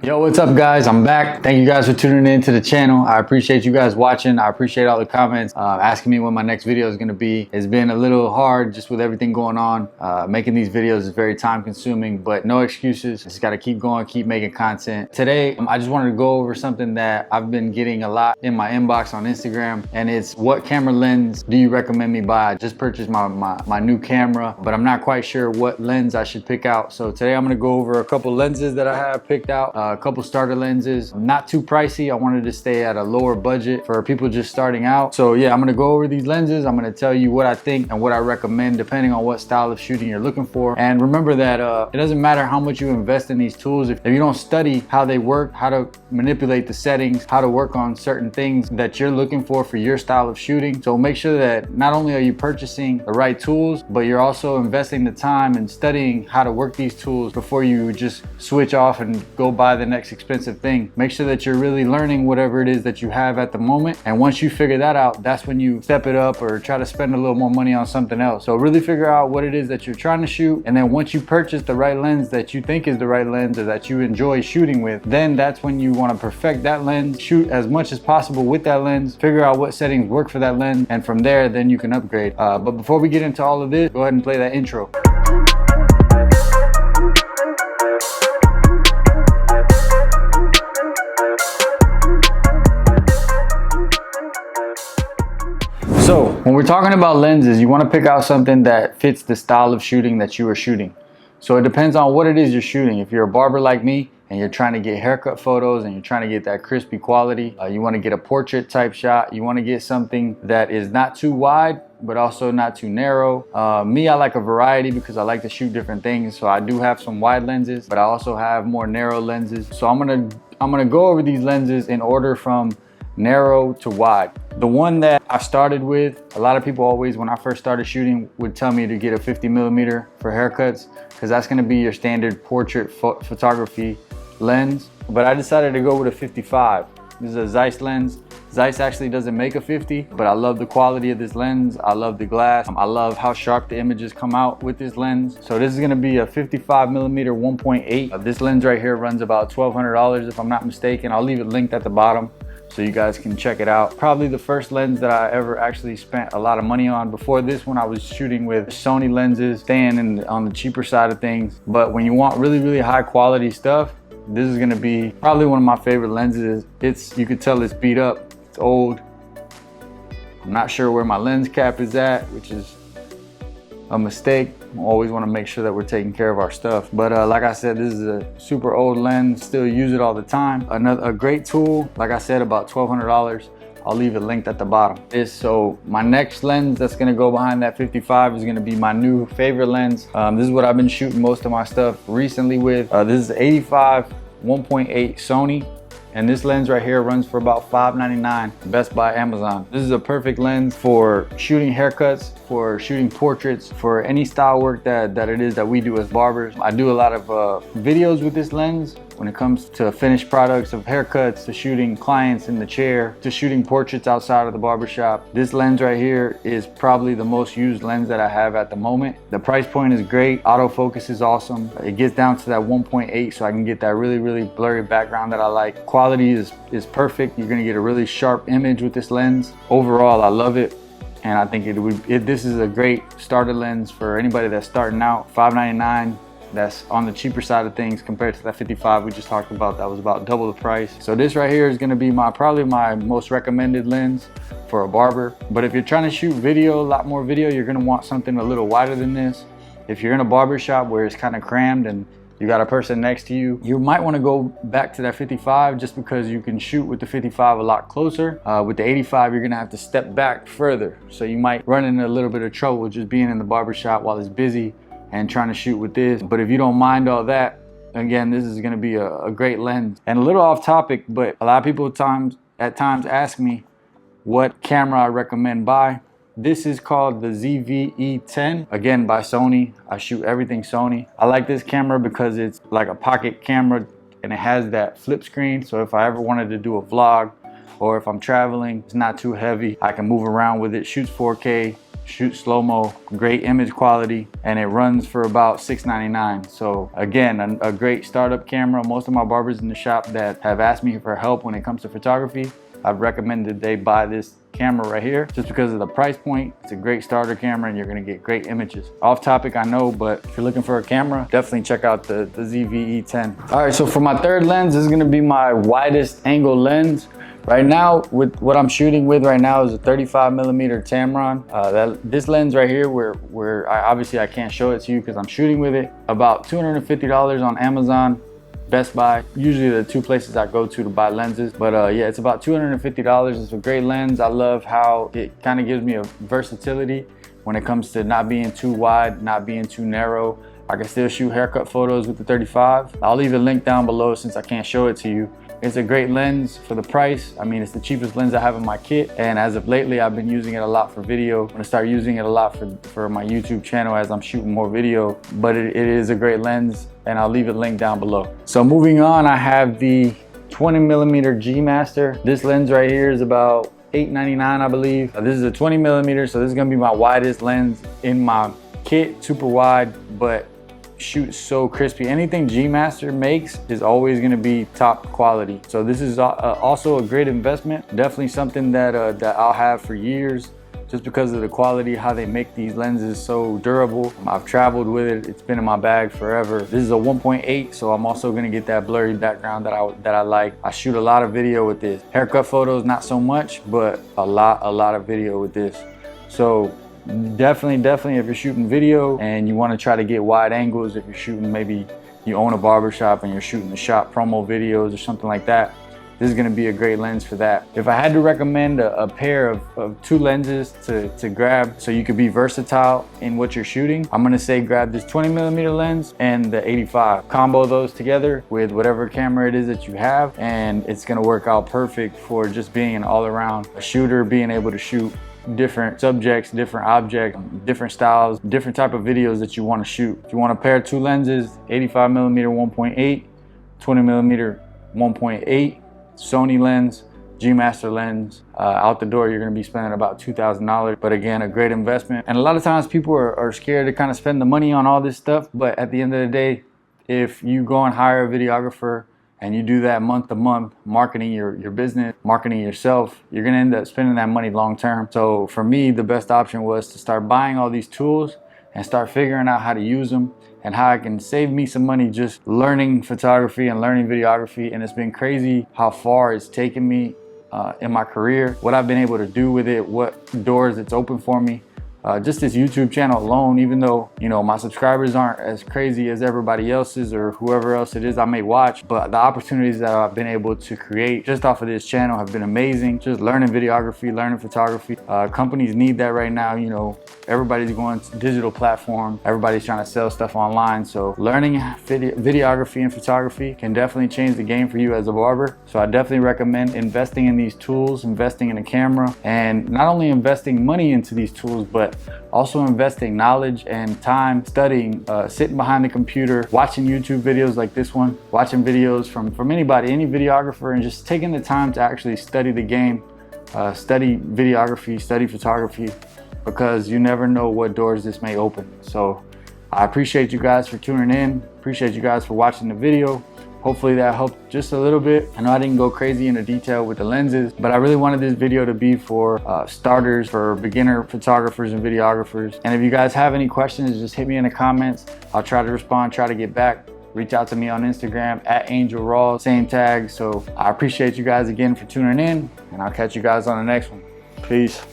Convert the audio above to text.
Yo, what's up guys? I'm back. Thank you guys for tuning in to the channel. I appreciate you guys watching. I appreciate all the comments asking me when my next video is going to be. It's been a little hard just with everything going on. Making these videos is very time consuming, but no excuses. Just got to keep going, keep making content. Today, I just wanted to go over something that I've been getting a lot in my inbox on Instagram, and it's what camera lens do you recommend me buy? I just purchased my new camera, but I'm not quite sure what lens I should pick out. So today I'm going to go over a couple lenses that I have picked out. A couple starter lenses, not too pricey. I wanted to stay at a lower budget for people just starting out. So yeah, I'm gonna go over these lenses. I'm gonna tell you what I think and what I recommend depending on what style of shooting you're looking for. And remember that it doesn't matter how much you invest in these tools if you don't study how they work, how to manipulate the settings, how to work on certain things that you're looking for your style of shooting. So make sure that not only are you purchasing the right tools, but you're also investing the time and studying how to work these tools before you just switch off and go buy the next expensive thing. Make sure that you're really learning whatever it is that you have at the moment, and once you figure that out, that's when you step it up or try to spend a little more money on something else. So really figure out what it is that you're trying to shoot, and then once you purchase the right lens that you think is the right lens or that you enjoy shooting with, then that's when you want to perfect that lens, shoot as much as possible with that lens, figure out what settings work for that lens, and from there then you can upgrade. But before we get into all of this, go ahead and play that intro. So when we're talking about lenses, you want to pick out something that fits the style of shooting that you are shooting. So it depends on what it is you're shooting. If you're a barber like me and you're trying to get haircut photos and you're trying to get that crispy quality, you want to get a portrait type shot, you want to get something that is not too wide but also not too narrow. Me, I like a variety because I like to shoot different things. So I do have some wide lenses, but I also have more narrow lenses. So I'm gonna go over these lenses in order from narrow to wide. The one that I started with, a lot of people always, when I first started shooting, would tell me to get a 50mm for haircuts because that's going to be your standard portrait photography lens. But I decided to go with a 55. This is a ZEISS lens. ZEISS actually doesn't make a 50, but I love the quality of this lens. I love the glass. I love how sharp the images come out with this lens. So this is gonna be a 55mm 1.8. This lens right here runs about $1,200 if I'm not mistaken. I'll leave it linked at the bottom so you guys can check it out. Probably the first lens that I ever actually spent a lot of money on. Before this one, I was shooting with SONY lenses, staying on the cheaper side of things. But when you want really, really high quality stuff, this is gonna be probably one of my favorite lenses. You could tell it's beat up, it's old. I'm not sure where my lens cap is at, which is a mistake. I always want to make sure that we're taking care of our stuff. But like I said, this is a super old lens, still use it all the time. A great tool, like I said, about $1,200. I'll leave it linked at the bottom. So my next lens that's gonna go behind that 55 is gonna be my new favorite lens. This is what I've been shooting most of my stuff recently with. This is 85 1.8 Sony. And this lens right here runs for about $5.99, Best Buy, Amazon. This is a perfect lens for shooting haircuts, for shooting portraits, for any style work that it is that we do as barbers. I do a lot of videos with this lens when it comes to finished products of haircuts, to shooting clients in the chair, to shooting portraits outside of the barbershop. This lens right here is probably the most used lens that I have at the moment. The price point is great. Autofocus is awesome. It gets down to that 1.8 so I can get that really, really blurry background that I like. Quality is perfect. You're gonna get a really sharp image with this lens. Overall, I love it. And I think this is a great starter lens for anybody that's starting out. $5.99. That's on the cheaper side of things compared to that 55 we just talked about. That was about double the price. So this right here is going to be probably my most recommended lens for a barber. But if you're trying to shoot video, a lot more video, you're going to want something a little wider than this. If you're in a barber shop where it's kind of crammed and you got a person next to you, you might want to go back to that 55 just because you can shoot with the 55 a lot closer. With the 85, you're gonna have to step back further. So you might run into a little bit of trouble just being in the barber shop while it's busy and trying to shoot with this. But if you don't mind all that, again, this is gonna be a great lens. And a little off topic, but a lot of people at times ask me what camera I recommend buy. This is called the ZVE10, again by Sony. I shoot everything Sony. I like this camera because it's like a pocket camera and it has that flip screen. So if I ever wanted to do a vlog or if I'm traveling, it's not too heavy. I can move around with it, shoots 4K. shoot slow-mo, great image quality, and it runs for about $6.99. So again, a great startup camera. Most of my barbers in the shop that have asked me for help when it comes to photography, I've recommended they buy this camera right here just because of the price point. It's a great starter camera and you're gonna get great images. Off topic, I know, but if you're looking for a camera, definitely check out the ZVE10. All right, so for my third lens, this is gonna be my widest angle lens. Right now, with what I'm shooting with right now is a 35mm Tamron. This lens right here, where obviously I can't show it to you because I'm shooting with it, about $250 on Amazon, Best Buy, usually the two places I go to buy lenses. But yeah, it's about $250. It's a great lens. I love how it kind of gives me a versatility when it comes to not being too wide, not being too narrow. I can still shoot haircut photos with the 35. I'll leave a link down below since I can't show it to you. It's a great lens for the price. I mean, it's the cheapest lens I have in my kit. And as of lately, I've been using it a lot for video. I'm gonna start using it a lot for my YouTube channel as I'm shooting more video. But it is a great lens, and I'll leave a link down below. So moving on, I have the 20mm GMASTER. This lens right here is about $8.99, I believe. This is a 20mm, so this is gonna be my widest lens in my kit, super wide, but shoots so crispy. Anything GMASTER makes is always going to be top quality. So this is also a great investment. Definitely something that I'll have for years, just because of the quality, how they make these lenses so durable. I've traveled with it. It's been in my bag forever. This is a 1.8, so I'm also going to get that blurry background that I like. I shoot a lot of video with this. Haircut photos, not so much, but a lot of video with this. So definitely if you're shooting video and you want to try to get wide angles, if you're shooting, maybe you own a barbershop and you're shooting the shop promo videos or something like that, this is going to be a great lens for that. If I had to recommend a pair of two lenses to grab so you could be versatile in what you're shooting, I'm going to say grab this 20mm lens and the 85. Combo those together with whatever camera it is that you have, and it's going to work out perfect for just being an all-around shooter, being able to shoot different subjects, different objects, different styles, different type of videos that you want to shoot. If you want to pair two lenses, 85mm 1.8, 20mm 1.8, Sony lens, GMASTER lens, out the door you're going to be spending about $2,000. But again, a great investment. And a lot of times people are scared to kind of spend the money on all this stuff, but at the end of the day, if you go and hire a videographer and you do that month to month, marketing your business, marketing yourself, you're gonna end up spending that money long term. So for me, the best option was to start buying all these tools and start figuring out how to use them and how I can save me some money just learning photography and learning videography. And it's been crazy how far it's taken me in my career, what I've been able to do with it, what doors it's opened for me. Just this YouTube channel alone, even though, you know, my subscribers aren't as crazy as everybody else's or whoever else it is I may watch, but the opportunities that I've been able to create just off of this channel have been amazing. Just learning videography, learning photography. Companies need that right now. You know, everybody's going to digital platform. Everybody's trying to sell stuff online. So learning videography and photography can definitely change the game for you as a barber. So I definitely recommend investing in these tools, investing in a camera, and not only investing money into these tools, but also investing knowledge and time studying, sitting behind the computer, watching YouTube videos like this one, watching videos from anybody, any videographer, and just taking the time to actually study the game, study videography, study photography, because you never know what doors this may open. So I appreciate you guys for tuning in. Appreciate you guys for watching the video. Hopefully that helped just a little bit. I know I didn't go crazy into detail with the lenses, but I really wanted this video to be for starters, for beginner photographers and videographers. And if you guys have any questions, just hit me in the comments. I'll try to respond, try to get back. Reach out to me on Instagram at Angel Raw, same tag. So I appreciate you guys again for tuning in, and I'll catch you guys on the next one. Peace.